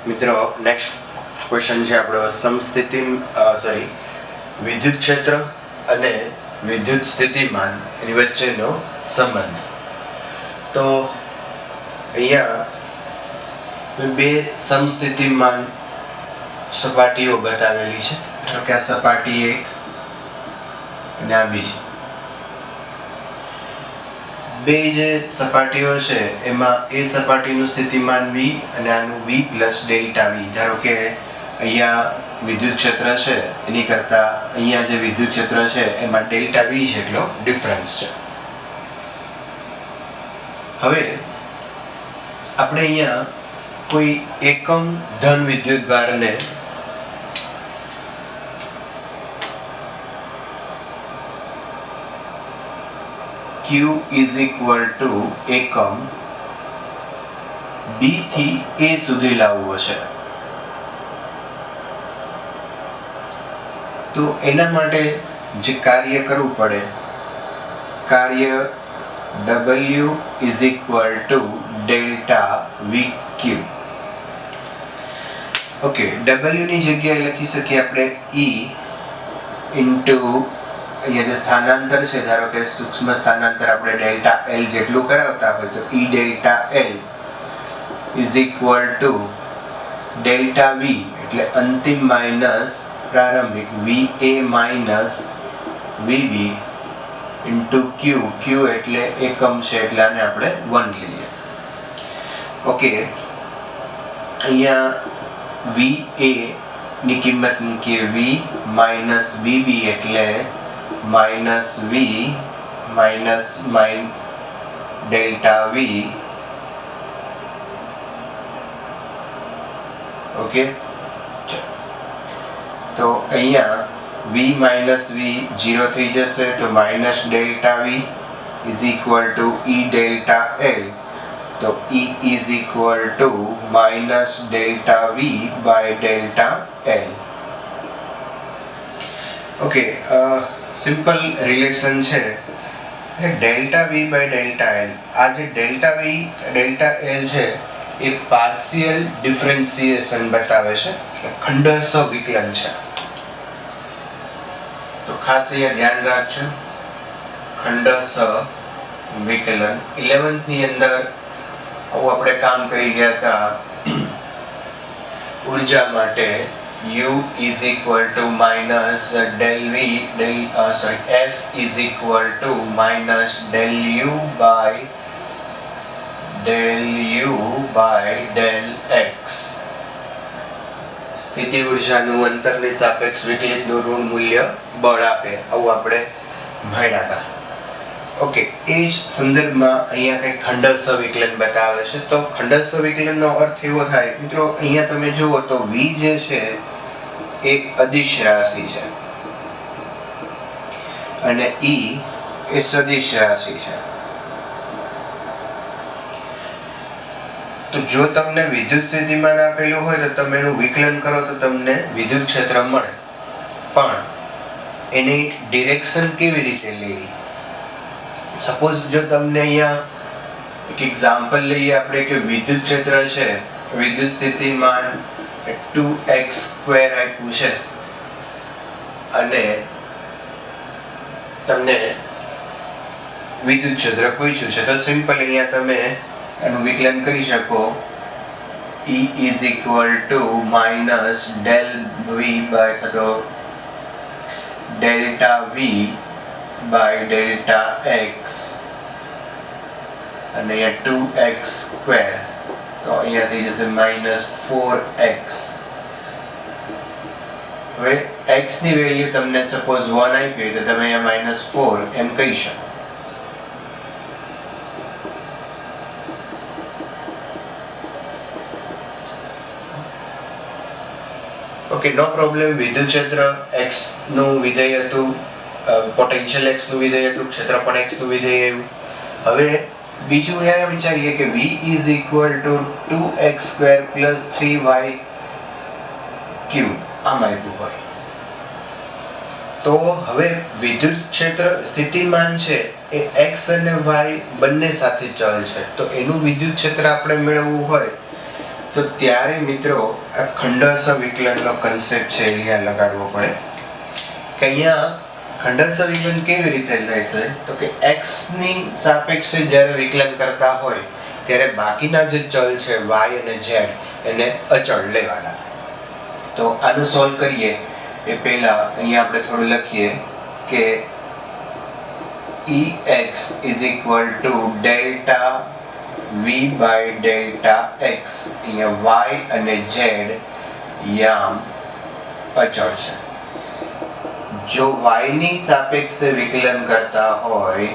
મિત્રો next question છે આપણો સમસ્થિતિ વિદ્યુત ક્ષેત્ર અને વિદ્યુત સ્થિતિમાન એની વચ્ચેનો સંબંધ. તો અહીંયા બે સમસ્થિતિમાન સપાટીઓ બતાવેલી છે. ધારો કે આ સપાટી એક અને આ બીજી. બે જે સપાટીઓ છે એમાં એ સપાટીનું સ્થિતિમાન V અને આનું V પ્લસ ડેલ્ટા V. ધારો કે અહીંયા વિદ્યુત ક્ષેત્ર છે એની કરતા અહીંયા જે વિદ્યુત ક્ષેત્ર છે એમાં ડેલ્ટા V જેટલો ડિફરન્સ છે. હવે આપણે અહીંયા કોઈ એકમ ધન વિદ્યુત ભારને Q is equal to એકમ B થી A સુધી લાવવો છે. તો એના માટે જે કાર્ય કરવું પડે, કાર્ય W is equal to delta VQ. Okay, W ની જગ્યાએ લખી શકીએ આપણે E ઇન્ટુ અહીંયા જે સ્થાનાંતર છે, ધારો કે સૂક્ષ્મ સ્થાનાંતર આપણે ડેલ્ટા L જેટલું કરાવતા હોય તો E delta L is equal to delta V એટલે અંતિમ માઇનસ પ્રારંભિક VA minus VB into Q. Q એટલે એકમ છે એટલે આને આપણે 1 લઈએ. ઓકે, અહીંયા VA ની કિંમત મૂકીએ V માઇનસ VB એટલે minus V minus delta V. Okay, તો અહીંયા V માઇનસ V 0 થઈ જશે તો minus delta V is equal to E delta L. તો E is equal to minus delta V by delta L. Okay, simple relation છે delta V by delta L. આ જે delta V delta L છે એ partial differentiation બતાવે છે, ખંડસ્થ વિકલન છે. તો ખાસ અહીંયા ધ્યાન રાખજો, ખંડસ્થ વિકલન. 11th ની અંદર આવું આપણે કામ કરી ગયા હતા. ઉર્જા માટે U is equal to minus del V F is equal to minus del U by del X. સ્થિતિ ઉર્જાનું અંતરની સાપેક્ષ વિકલિતનું ઋણ મૂલ્ય બળ આપે, આવું આપણે ભણ્યા હતા. ઓકે, એ જ સંદર્ભમાં અહીંયા કંઈક ખંડસ્થ વિકલન બતાવે છે. તો ખંડસ્થ વિકલનનો અર્થ એવો થાય મિત્રો, અહીંયા તમે જુઓ તો V જે છે એક અદિશ રાશિ છે અને E એ સદિશ રાશિ છે. તો જો તમને વિદ્યુત સ્થિતિમાન આપેલું હોય તો તમે એનું વિકલન કરો તો તમને વિદ્યુત ક્ષેત્ર મળે, પણ એની ડિરેક્શન કેવી રીતે લેવી? સપોઝ જો તમને અહીંયા એક એક્ઝામ્પલ લઈએ આપણે કે વિદ્યુત ક્ષેત્ર છે, વિદ્યુત સ્થિતિમાન 2x² આપ્યું છે અને તમને વિદ્યુત ક્ષેત્ર પૂછ્યું છે, તો સિમ્પલ અહીંયા તમે એનું વિકલન કરી શકો. E is equal to minus del V by delta V by delta X અને અહીંયા 2x², તો અહીંયા થઈ જશે minus 4x. હવે x ની વેલ્યુ તમને સપોઝ 1 આપી તો તમે અહીંયા minus 4 એમ કહી શકો. ઓકે, નો પ્રોબ્લેમ. વિદ્યુત ક્ષેત્ર x નું વિધેય હતું, પોટેન્શિયલ x નું વિધેય હતું, ક્ષેત્રફળ x નું વિધેય આવ્યું. હવે બીજું એ વિચારીએ કે V is equal to 2x² plus 3y³ આમ આપ્યું હોય તો હવે વિદ્યુત ક્ષેત્ર સ્થિતિમાન છે એ x અને y બંને સાથે ચલ છે, તો એનું વિદ્યુત ક્ષેત્ર આપણે મેળવવું હોય તો ત્યારે મિત્રો આ ખંડસ્થ વિકલનનો કન્સેપ્ટ છે અહીંયા લગાડવો પડે કે અહીંયા ખંડસ્થ વિકલન કેવી રીતે થાય છે તો કે x ની સાપેક્ષે જ્યારે વિકલન કરતા હોય ત્યારે બાકીના જે ચલ છે y અને z એને અચળ લેવાના. તો આનું સોલ્વ કરીએ એ પહેલા અહીંયા આપણે થોડું લખીએ કે ex is equal to delta v by delta x. અહીંયા y અને z યામ અચળ છે. જો y ની સાપેક્ષે વિકલન કરતા હોય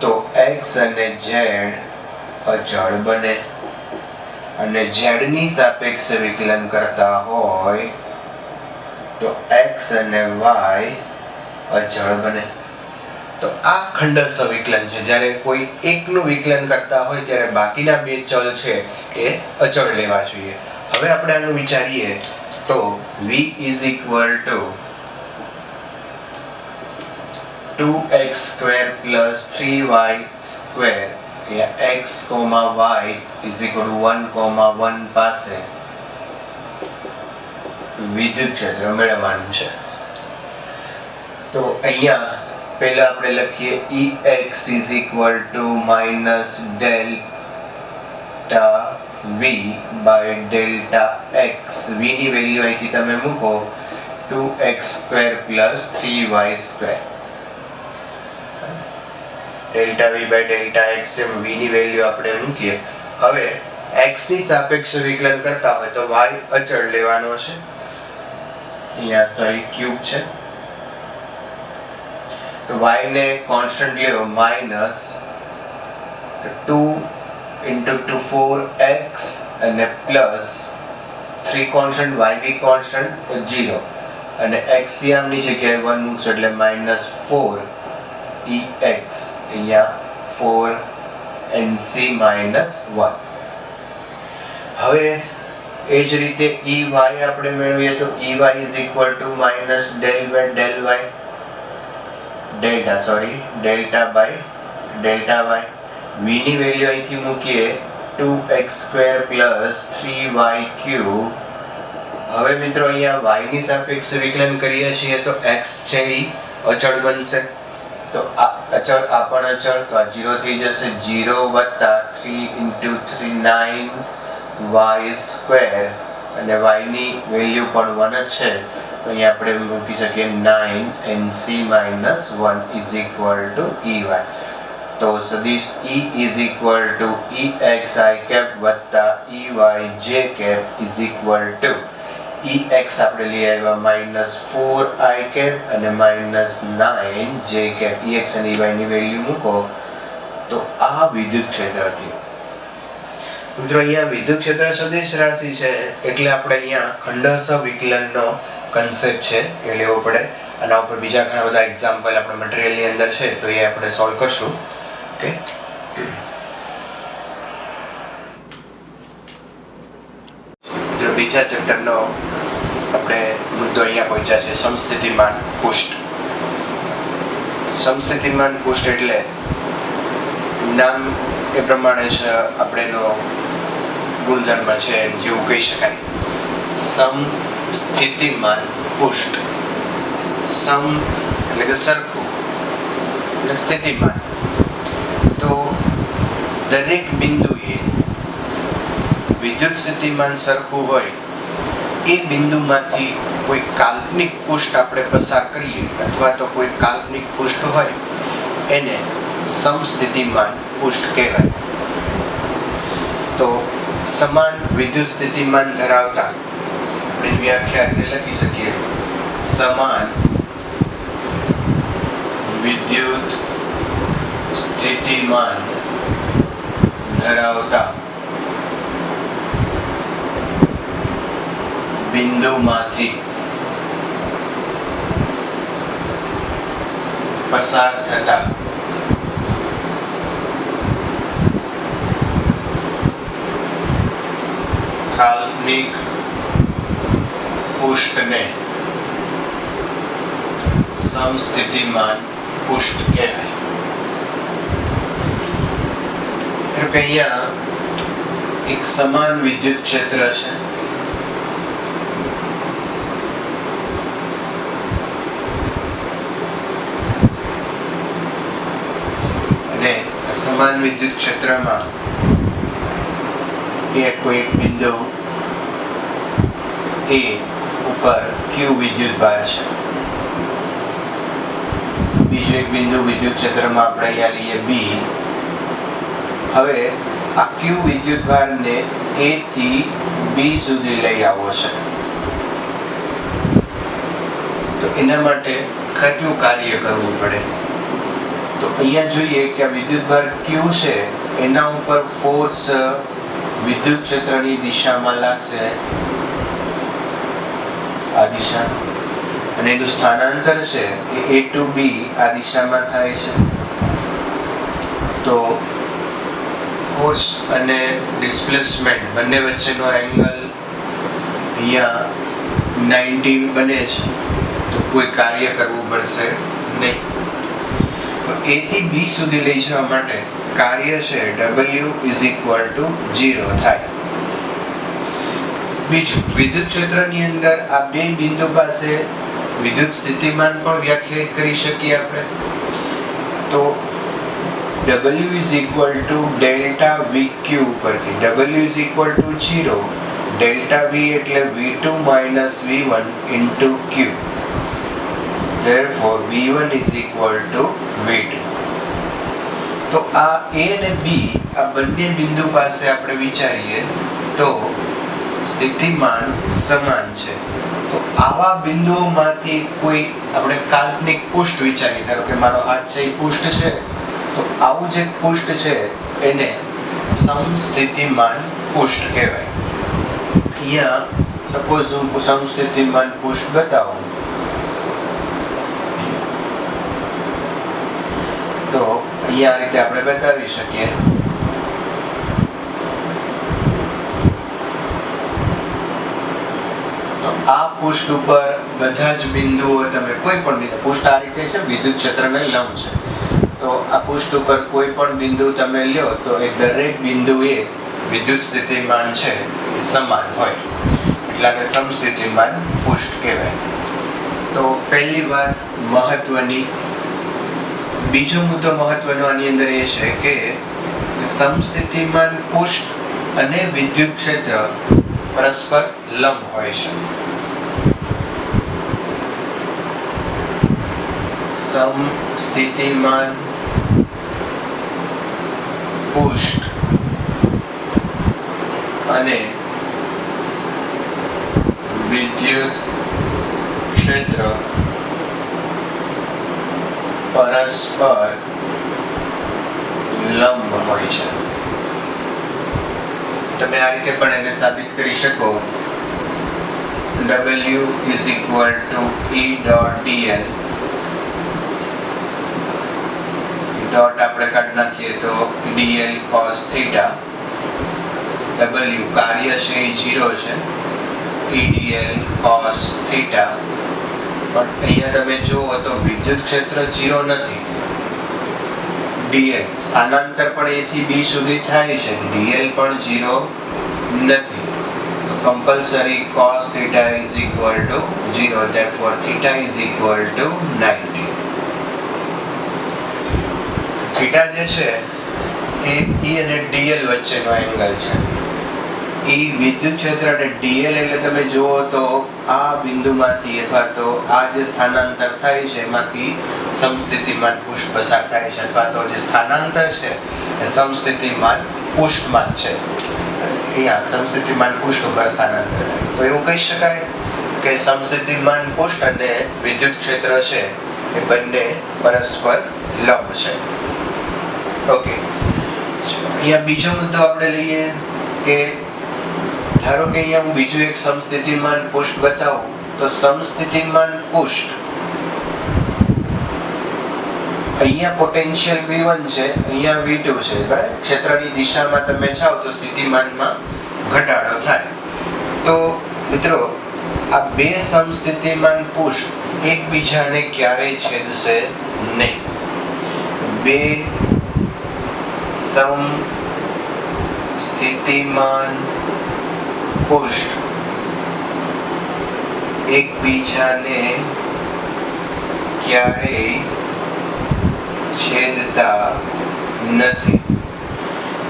તો x અને z અચળ બને અને z ની સાપેક્ષે વિકલન કરતા હોય તો x અને y અચળ બને. તો આ ખંડસ્થ વિકલન છે. જ્યારે કોઈ એકનું વિકલન કરતા હોય ત્યારે બાકીના બે ચલ છે એ અચળ લેવા જોઈએ. હવે આપણે આનું વિચારીએ તો v is equal to 2x square plus 3y square x, y is equal to 1, 1 પાસે વિદ્યુત ક્ષેત્ર મેળવવાનું છે. તો અહીંયા પહેલા આપણે લખીએ ex is equal to minus delta v by delta x. v ની વેલ્યુ અહીંથી તમે મૂકો 2x square plus 3y square. delta v by delta x એમ v ની વેલ્યુ આપણે મૂકીએ. હવે x ની સાપેક્ષે વિકલન કરતા હોય તો y અચળ લેવાનો છે. અહીંયા સોરી ક્યુબ છે તો y ને કોન્સ્ટન્ટ લેવો માઈનસ 2 into 2 4x અને પ્લસ 3 કોન્સ્ટન્ટ y બી કોન્સ્ટન્ટ 0 અને x ની જગ્યાએ 1 મૂકશો એટલે માઈનસ 4 ex. અહીંયા 4nc માઈનસ 1. હવે એ જ રીતે ey આપણે મેળવીએ તો ey is equal to minus del by del y delta by delta y. v ની વેલ્યુ અહીંથી મૂકીએ 2x square plus 3y cube. હવે મિત્રો અહીંયા y ની સાપેક્ષે વિકલન કરીએ છીએ તો x છે એ અચળ બનશે. તો આ અચળ આ પણ અચળ તો આ 0 થઈ જશે. 0 વત્તા 3 into 3 9y square અને y ની વેલ્યુ પણ 1 જ છે તો અહીંયા આપણે મૂકી શકીએ 9nc minus 1 is equal to ey. તો સદિશ e is equal to ex I cap વત્તા ey j cap is equal to ex આપણે લઈ આવ્યા minus 4 I cap અને minus 9 j cap. ex અને ey ની વેલ્યુ મૂકો તો આ વિદ્યુત ક્ષેત્ર થયું. મિત્રો અહીંયા વિદ્યુત ક્ષેત્ર સદિશ રાશિ છે એટલે આપણે અહીંયા ખંડસ્થ વિકલનનો કન્સેપ્ટ છે એ લેવો પડે. આના ઉપર બીજા ઘણા બધા એક્ઝામ્પલ આપણે મટીરીયલની અંદર છે તો એ આપણે સોલ્વ કરશું. ઓકે, જો બીજા ચેપ્ટરનો આપણે મુદ્દો અહીંયા પહોંચ્યા છે સમસ્થિતિમાન પુષ્ઠ. સમસ્થિતિમાન પુષ્ઠ એટલે નામ એ પ્રમાણે છે આપણેનો ગુણધર્મ છે જેવું કહી શકાય. સમસ્થિતિમાન પુષ્ઠ. સમ એટલે કે સરખું અને સ્થિતિમાન તો દરેક બિંદુએ વિદ્યુત સ્થિતિમાન સરખું હોય એ બિંદુમાંથી કોઈ કાલ્પનિક પૃષ્ઠ આપણે પસાર કરીએ અથવા તો કોઈ કાલ્પનિક પૃષ્ઠ હોય એને સમસ્થિતિમાન પૃષ્ઠ કહેવાય. તો સમાન વિદ્યુત સ્થિતિમાન ધરાવતા આપણે વ્યાખ્યા રીતે લખી શકીએ સમાન વિદ્યુત સ્થિતિમાન ધરાવતા બિંદુમાંથી પસાર થતા કાલ્પનિક પૃષ્ઠને સમસ્થિતિમાન પૃષ્ઠ કહેવાય. અહીંયા એક સમાન વિદ્યુત ક્ષેત્ર છે અને સમાન વિદ્યુત ક્ષેત્રમાં કોઈ એક બિંદુ A ઉપર Q વિદ્યુત ભાર છે, બીજો એક બિંદુ વિદ્યુત ક્ષેત્રમાં આપણે અહીંયા લઈએ B. હવે આ Q વિદ્યુત ભારને A થી B સુધી લઈ આવવો છે, તો એના માટે કેટલું કાર્ય કરવું પડે? તો અહીંયા જોઈએ કે આ વિદ્યુત ભાર Q છે એના ઉપર ફોર્સ વિદ્યુત ક્ષેત્રની દિશામાં લાગશે, આ દિશા, અને એનું સ્થાનાંતર છે એ A to B આ દિશામાં થાય છે. તો ફોર્સ અને ડિસ્પ્લેસમેન્ટ બંને વચ્ચેનો એંગલ અહીંયા 90 બને છે, તો કોઈ કાર્ય કરવું પડશે નહીં. તો A થી B સુધી લઈ જવા માટે કાર્ય છે W = 0 થાય. બીજું, વિદ્યુત ક્ષેત્રની અંદર આ બે બિંદુ પાસે વિદ્યુત સ્થિતિમાન પણ વ્યાખ્યાયિત કરી શકીએ આપણે. તો W = ડેલ્ટા VQ ઉપરથી W = 0, ડેલ્ટા V એટલે V2 - V1 × Q. Therefore V1 = V2. તો આ A અને B આ બંને બિંદુ પાસે આપણે વિચારીએ તો સ્થિતિમાન સમાન છે. તો આવા બિંદુઓમાંથી કોઈ આપણે કાલ્પનિક પૃષ્ઠ વિચારીએ, ધારો કે મારો હાથ છે એ પૃષ્ઠ છે, તો આવું જે પૃષ્ઠ છે એને સમસ્થિતિમાન પૃષ્ઠ કહેવાય. અહીંયા સપોઝ હું સમસ્થિતિમાન પૃષ્ઠ બતાવું તો અહીંયા આ રીતે આપણે બતાવી શકીએ. તો આ પૃષ્ઠ ઉપર બધા જ બિંદુઓ, તમે કોઈ પણ બિંદુ, પૃષ્ઠ આ રીતે છે, વિદ્યુત ક્ષેત્રને લંબ છે, તો આ પૃષ્ઠ ઉપર કોઈ પણ બિંદુ તમે લ્યો તો એ દરેક બિંદુએ વિદ્યુત સ્થિતિમાન છે એ સમાન હોય, એટલે કે સમસ્થિતિમાન પૃષ્ઠ કહેવાય. તો પહેલી વાત મહત્વની. બીજો મુદ્દો મહત્વનો આની અંદર એ છે કે સમસ્થિતિમાન પૃષ્ઠ અને વિદ્યુત ક્ષેત્ર પરસ્પર લંબ હોય છે. સમસ્થિતિમાન પૃષ્ઠ અને વિદ્યુત ક્ષેત્ર પરસ્પર લંબ હોય છે. તમે આ રીતે પણ એને સાબિત કરી શકો. W = E.dl. ડોટ આપણે કાઢી નાખીએ તો dl cos θ. W કાર્ય છે એ 0 છે, E.dl cos θ. પણ અહીંયા તમે જુઓ તો વિદ્યુત ક્ષેત્ર 0 નથી. dl સ્થાનાંતર પણ A થી B સુધી થાય છે, dl પણ 0 નથી. તો કમ્પલસરી cos θ = 0. Therefore θ = 90. થીટા જે છે એ E અને dl વચ્ચેનો એંગલ છે. E વિદ્યુત ક્ષેત્ર અને dl એટલે તમે જુઓ તો આ બિંદુમાંથી અથવા તો આ જે સ્થાનાંતર થાય છે એમાંથી સમસ્થિતિમાન પૃષ્ઠ પસાર થાય છે, અથવા તો જે સ્થાનાંતર છે એ સમસ્થિતિમાન પૃષ્ઠમાં છે. અહીંયા સમસ્થિતિમાન પૃષ્ઠ ઉપર સ્થાનાંતર થાય. તો એવું કહી શકાય કે સમસ્થિતિમાન પૃષ્ઠ અને વિદ્યુત ક્ષેત્ર છે એ બંને પરસ્પર લંબ છે. ઓકે, અહીંયા બીજો મુદ્દો આપણે લઈએ કે ધારો કે અહીંયા હું બીજું એક સમસ્થિતિમાન પૃષ્ઠ બતાવું તો સમસ્થિતિમાન પૃષ્ઠ અહીંયા પોટેન્શિયલ V1 છે, અહીંયા V2 છે, બરાબર? ક્ષેત્રની દિશામાં તમે જાઓ તો સ્થિતિમાનમાં ઘટાડો થાય. તો મિત્રો આ બે સમસ્થિતિમાન પૃષ્ઠ એકબીજાને ક્યારેય છેદશે નહીં. બે સ્થિતિમાન પૃષ્ઠ એકબીજાને ક્યારેય છેદતા નથી.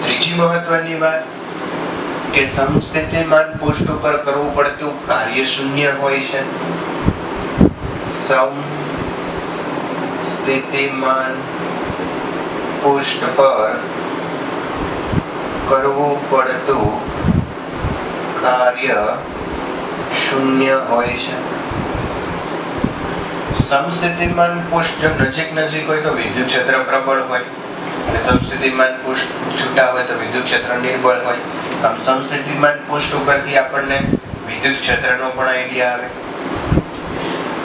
ત્રીજી મહત્વની વાત કે સમસ્થિતિમાન પૃષ્ઠ ઉપર કરવું પડતું કાર્ય શૂન્ય હોય છે. સમસ્થિતિમાન પૃષ્ઠ પર કરવું પડતું કાર્ય શૂન્ય હોય છે. સમસ્થિતિમાન પૃષ્ઠ જો નજીક હોય તો વિદ્યુત ક્ષેત્ર પ્રબળ હોય અને સમસ્થિતિમાન પૃષ્ઠ છૂટા હોય તો વિદ્યુત ક્ષેત્ર નિર્બળ હોય. આમ સમસ્થિતિમાન પૃષ્ઠ ઉપરથી આપણને વિદ્યુત ક્ષેત્રનો પણ આઈડિયા આવે.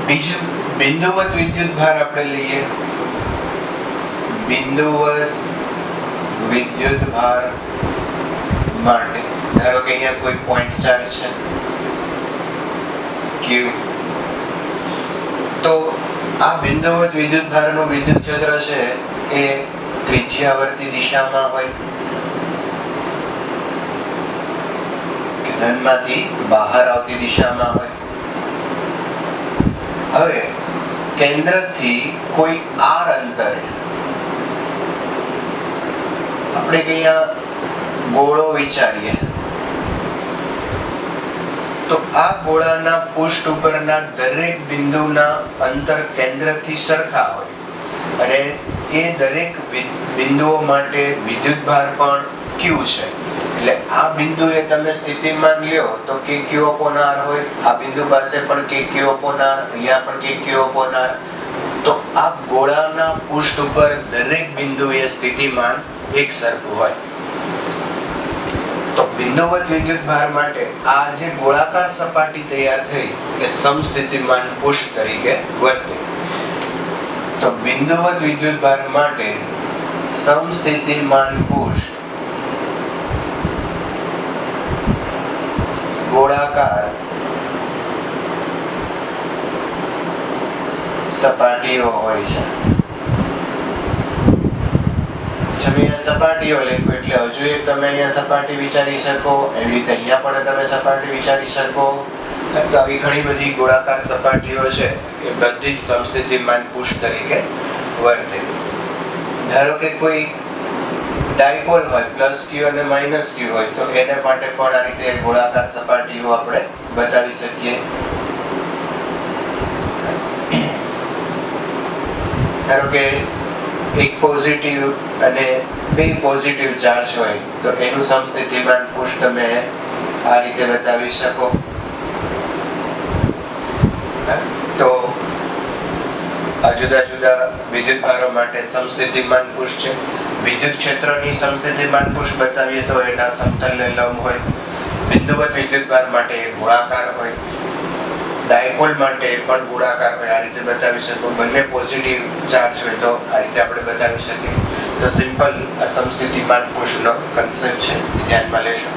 બીજું બિંદુવત વિદ્યુત ભાર આપણે લઈએ. બિંદુવત વિદ્યુત ભાર માટે ધારો કે અહીંયા કોઈ પોઈન્ટ ચાર્જ છે Q, તો આ બિંદુવત વિદ્યુત ભારનું વિદ્યુત ક્ષેત્ર છે એ ત્રિજ્યાવર્તી દિશામાં હોય કે ધનમાંથી બહાર આવતી દિશામાં હોય. હવે કેન્દ્રથી કોઈ r અંતરે આપણે અહીંયા ગોળો વિચારીએ તો આ ગોળાના પૃષ્ઠ ઉપરના દરેક બિંદુના અંતર કેન્દ્રથી સરખા હોય અને એ દરેક બિંદુઓ માટે વિદ્યુત ભાર પણ Q છે. એટલે આ બિંદુએ તમે સ્થિતિમાન લ્યો તો KQ upon R હોય, આ બિંદુ પાસે પણ KQ upon R, અહીંયા પણ KQ upon R. તો આ ગોળાના પૃષ્ઠ ઉપર દરેક બિંદુએ સ્થિતિમાન એક સરખું હોય. તો બિંદુવત વિદ્યુત ભાર માટે આ જે ગોળાકાર સપાટી તૈયાર થઈ એ સમસ્થિતિમાન પૃષ્ઠ તરીકે વર્તે. તો બિંદુવત વિદ્યુત ભાર માટે સમસ્થિતિમાન પૃષ્ઠ ગોળાકાર સપાટીઓ હોય છે. સપાટીઓ લખ્યું એટલે હજુ એક તમે અહીંયા સપાટી વિચારી શકો, એવી રીતે અહીંયા પણ તમે સપાટી વિચારી શકો. તો આવી ઘણી બધી ગોળાકાર સપાટીઓ છે એ બધી જ સમસ્થિતિમાન પૃષ્ઠ તરીકે વર્તે. ધારો કે કોઈ ડાયપોલ હોય +Q અને -Q હોય તો એને માટે પણ આ રીતે ગોળાકાર સપાટીઓ આપણે બતાવી શકીએ. ધારો કે એક પોઝિટિવ અને બે પોઝિટિવ ચાર્જ હોય તો એનું સમસ્થિતિમાન પૃષ્ઠ તમે આ રીતે બતાવી શકો. તો આ જુદા જુદા વિદ્યુત ભારો માટે સમસ્થિતિમાન પૃષ્ઠ છે. વિદ્યુત ક્ષેત્રની સમસ્થિતિમાન પૃષ્ઠ બતાવીએ તો એના સમતલને લંબ હોય. બિંદુવત વિદ્યુત ભાર માટે ગોળાકાર હોય, ડાયપોલ માટે પણ ગોળાકાર હોય. આ રીતે બતાવી શકો. બંને પોઝિટિવ ચાર્જ હોય તો આ રીતે આપણે બતાવી શકીએ. તો સિમ્પલ આ સમસ્થિતિમાન પૃષ્ઠનો કન્સેપ્ટ છે, ધ્યાનમાં લેશો.